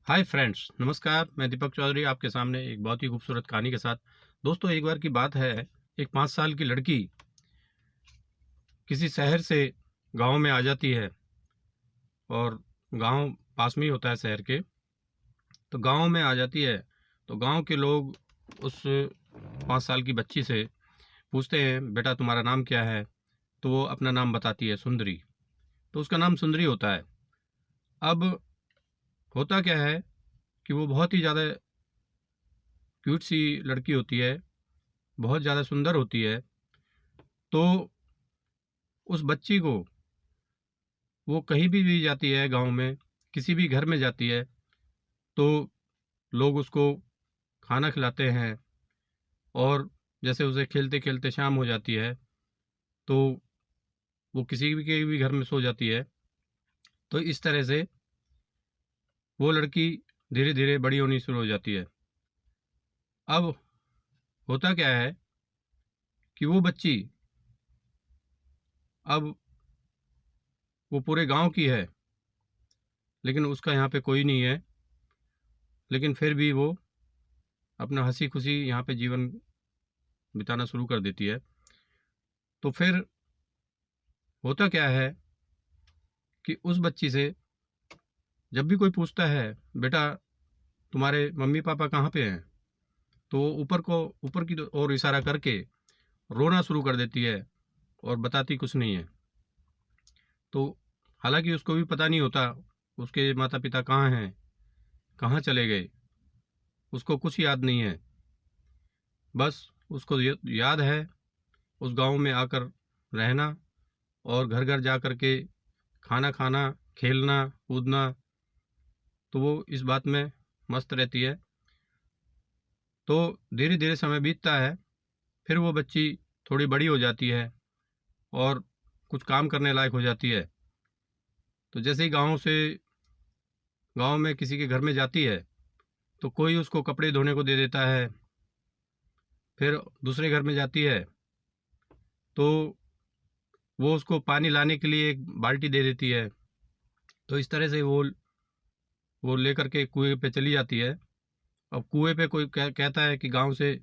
Hi friends, नमस्कार। मैं दीपक चौधरी आपके सामने एक बहुत ही खूबसूरत कहानी के साथ। दोस्तों, एक बार की बात है, एक 5 साल की लड़की किसी शहर से गांव में आ जाती है। और गांव पास में ही होता है शहर के। तो गांव में आ जाती है तो गांव के लोग उस 5 साल की बच्ची से पूछते हैं, बेटा तुम्हारा नाम क्या है? तो वो अपना नाम बताती है, सुंदरी। तो उसका नाम सुंदरी होता है। अब होता क्या है कि वो बहुत ही ज़्यादा क्यूट सी लड़की होती है, बहुत ज़्यादा सुंदर होती है। तो उस बच्ची को, वो कहीं भी जाती है गांव में, किसी भी घर में जाती है, तो लोग उसको खाना खिलाते हैं। और जैसे उसे खेलते खेलते शाम हो जाती है, तो वो किसी भी के भी घर में सो जाती है। तो इस तरह से वो लड़की धीरे धीरे बड़ी होनी शुरू हो जाती है। अब होता क्या है कि वो बच्ची, अब वो पूरे गांव की है, लेकिन उसका यहाँ पे कोई नहीं है। लेकिन फिर भी वो अपना हंसी खुशी यहाँ पे जीवन बिताना शुरू कर देती है। तो फिर होता क्या है कि उस बच्ची से जब भी कोई पूछता है, बेटा तुम्हारे मम्मी पापा कहाँ पे हैं, तो वो ऊपर की ओर इशारा करके रोना शुरू कर देती है और बताती कुछ नहीं है। तो हालांकि उसको भी पता नहीं होता उसके माता पिता कहाँ हैं, कहाँ चले गए, उसको कुछ याद नहीं है। बस उसको याद है उस गांव में आकर रहना, और घर घर जा कर के खाना खाना, खेलना कूदना। तो वो इस बात में मस्त रहती है। तो धीरे धीरे समय बीतता है। फिर वो बच्ची थोड़ी बड़ी हो जाती है और कुछ काम करने लायक हो जाती है। तो जैसे ही गांव में किसी के घर में जाती है, तो कोई उसको कपड़े धोने को दे देता है। फिर दूसरे घर में जाती है तो वो उसको पानी लाने के लिए एक बाल्टी दे देती है। तो इस तरह से वो लेकर के कुएं पे चली जाती है। अब कुएं पे कोई कहता है कि गांव से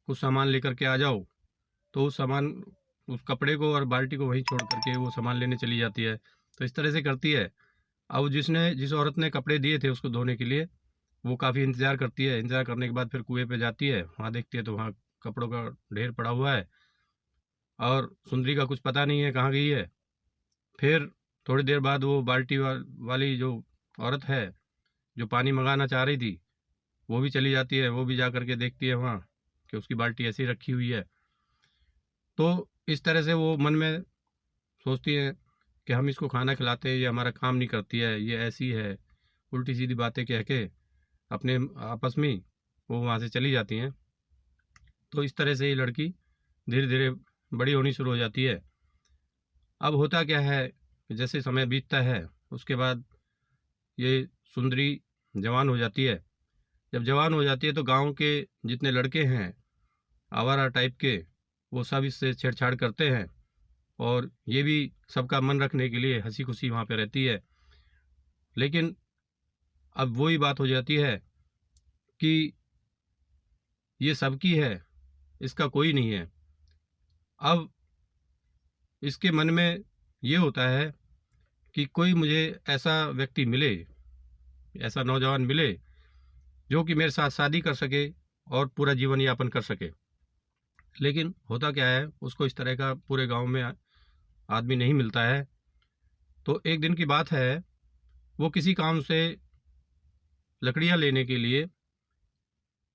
कुछ सामान लेकर के आ जाओ, तो उस सामान, उस कपड़े को और बाल्टी को वहीं छोड़ करके वो सामान लेने चली जाती है। तो इस तरह से करती है। अब जिस औरत ने कपड़े दिए थे उसको धोने के लिए, वो काफ़ी इंतज़ार करती है। इंतज़ार करने के बाद फिर कुएं पे जाती है, वहाँ देखती है तो वहाँ कपड़ों का ढेर पड़ा हुआ है, और सुंदरी का कुछ पता नहीं है कहाँ गई है। फिर थोड़ी देर बाद वो वाली जो औरत है, जो पानी मंगाना चाह रही थी, वो भी चली जाती है। वो भी जा करके देखती है वहाँ कि उसकी बाल्टी ऐसी रखी हुई है। तो इस तरह से वो मन में सोचती है कि हम इसको खाना खिलाते हैं, ये हमारा काम नहीं करती है, ये ऐसी है। उल्टी सीधी बातें कह के अपने आपस में वो वहाँ से चली जाती हैं। तो इस तरह से ये लड़की धीरे धीरे बड़ी होनी शुरू हो जाती है। अब होता क्या है कि जैसे समय बीतता है, उसके बाद ये सुंदरी जवान हो जाती है। जब जवान हो जाती है तो गांव के जितने लड़के हैं, आवारा टाइप के, वो सब इससे छेड़छाड़ करते हैं। और ये भी सबका मन रखने के लिए हंसी खुशी वहाँ पे रहती है। लेकिन अब वही बात हो जाती है कि ये सबकी है, इसका कोई नहीं है। अब इसके मन में ये होता है कि कोई मुझे ऐसा व्यक्ति मिले, ऐसा नौजवान मिले, जो कि मेरे साथ शादी कर सके और पूरा जीवन यापन कर सके। लेकिन होता क्या है, उसको इस तरह का पूरे गांव में आदमी नहीं मिलता है। तो एक दिन की बात है, वो किसी काम से लकड़ियां लेने के लिए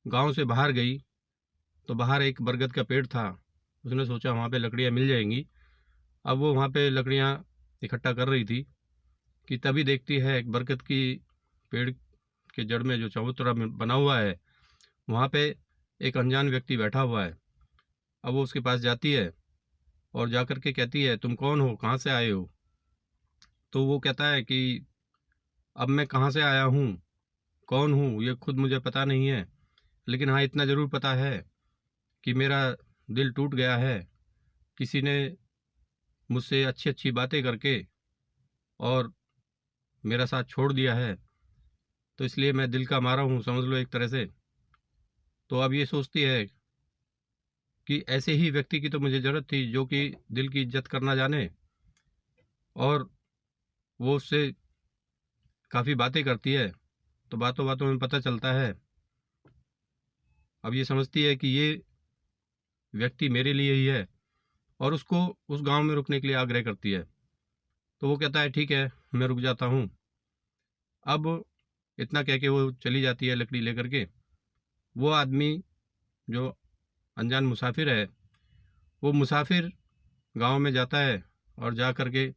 गांव से बाहर गई। तो बाहर एक बरगद का पेड़ था, उसने सोचा वहाँ पे लकड़ियाँ मिल जाएंगी। अब वो वहाँ पे लकड़ियाँ इकट्ठा कर रही थी कि तभी देखती है एक बरगद की पेड़ के जड़ में जो चबूतरा बना हुआ है, वहाँ पे एक अनजान व्यक्ति बैठा हुआ है। अब वो उसके पास जाती है और जा कर के कहती है, तुम कौन हो, कहाँ से आए हो? तो वो कहता है कि अब मैं कहाँ से आया हूँ, कौन हूँ, ये खुद मुझे पता नहीं है। लेकिन हाँ, इतना ज़रूर पता है कि मेरा दिल टूट गया है। किसी ने मुझसे अच्छी अच्छी बातें करके और मेरा साथ छोड़ दिया है। तो इसलिए मैं दिल का मारा हूँ, समझ लो एक तरह से। तो अब ये सोचती है कि ऐसे ही व्यक्ति की तो मुझे ज़रूरत थी जो कि दिल की इज्जत करना जाने, और वो उससे काफ़ी बातें करती है, तो बातों बातों में पता चलता है। अब ये समझती है कि ये व्यक्ति मेरे लिए ही है, और उसको उस गांव में रुकने के लिए आग्रह करती है। तो वो कहता है ठीक है, मैं रुक जाता हूँ। अब इतना कह के वो चली जाती है लकड़ी लेकर के। वो आदमी जो अनजान मुसाफिर है, वो मुसाफिर गांव में जाता है और जा कर के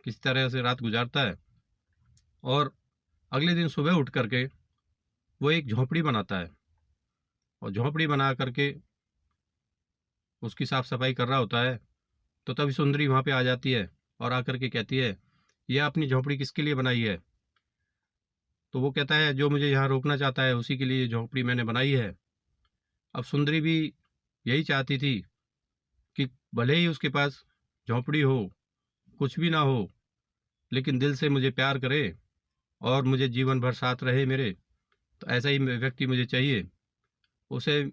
किस तरह से रात गुजारता है, और अगले दिन सुबह उठ करके वो एक झोंपड़ी बनाता है, और झोंपड़ी बना करके उसकी साफ सफाई कर रहा होता है। तो तभी सुंदरी वहाँ पे आ जाती है और आकर के कहती है, यह अपनी झोंपड़ी किसके लिए बनाई है? तो वो कहता है, जो मुझे यहाँ रोकना चाहता है उसी के लिए झोंपड़ी मैंने बनाई है। अब सुंदरी भी यही चाहती थी कि भले ही उसके पास झोंपड़ी हो, कुछ भी ना हो, लेकिन दिल से मुझे प्यार करे और मुझे जीवन भर साथ रहे मेरे। तो ऐसा ही व्यक्ति मुझे चाहिए। उसे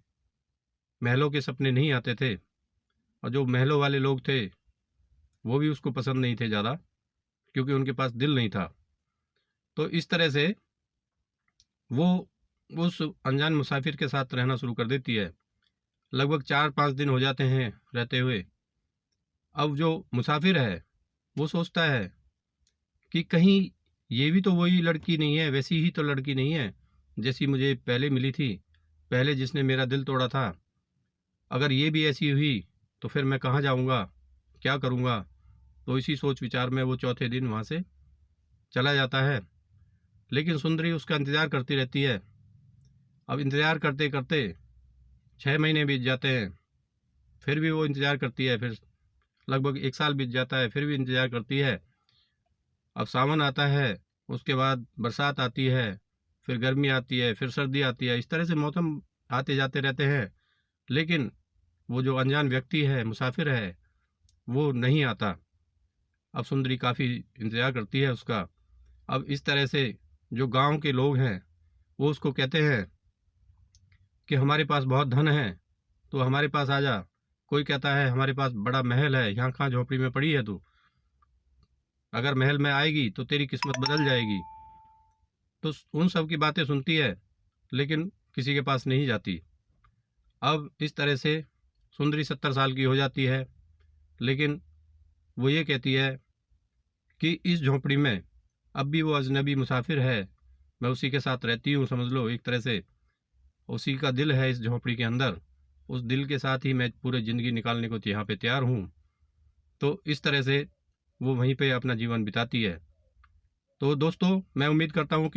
महलों के सपने नहीं आते थे, और जो महलों वाले लोग थे वो भी उसको पसंद नहीं थे ज़्यादा, क्योंकि उनके पास दिल नहीं था। तो इस तरह से वो उस अनजान मुसाफिर के साथ रहना शुरू कर देती है। लगभग 4-5 दिन हो जाते हैं रहते हुए। अब जो मुसाफिर है वो सोचता है कि कहीं ये भी तो वही लड़की नहीं है, वैसी ही तो लड़की नहीं है जैसी मुझे पहले मिली थी, पहले जिसने मेरा दिल तोड़ा था। अगर ये भी ऐसी हुई तो फिर मैं कहाँ जाऊँगा, क्या करूँगा? तो इसी सोच विचार में वो चौथे दिन वहाँ से चला जाता है। लेकिन सुंदरी उसका इंतज़ार करती रहती है। अब इंतज़ार करते करते 6 महीने बीत जाते हैं, फिर भी वो इंतज़ार करती है। फिर लगभग 1 साल बीत जाता है, फिर भी इंतज़ार करती है। अब सावन आता है, उसके बाद बरसात आती है, फिर गर्मी आती है, फिर सर्दी आती है। इस तरह से मौसम आते जाते रहते हैं, लेकिन वो जो अनजान व्यक्ति है, मुसाफिर है, वो नहीं आता। अब सुंदरी काफ़ी इंतज़ार करती है उसका। अब इस तरह से जो गांव के लोग हैं वो उसको कहते हैं कि हमारे पास बहुत धन है, तो हमारे पास आ जा। कोई कहता है हमारे पास बड़ा महल है, यहाँ कहाँ झोंपड़ी में पड़ी है तू? अगर महल में आएगी तो तेरी किस्मत बदल जाएगी। तो उन सब की बातें सुनती है, लेकिन किसी के पास नहीं जाती। अब इस तरह से सुंदरी 70 साल की हो जाती है, लेकिन वो ये कहती है कि इस झोंपड़ी में अब भी वो अजनबी मुसाफिर है, मैं उसी के साथ रहती हूँ, समझ लो एक तरह से। उसी का दिल है इस झोंपड़ी के अंदर, उस दिल के साथ ही मैं पूरी ज़िंदगी निकालने को यहाँ पे तैयार हूँ। तो इस तरह से वो वहीं पे अपना जीवन बिताती है। तो दोस्तों, मैं उम्मीद करता हूँ कि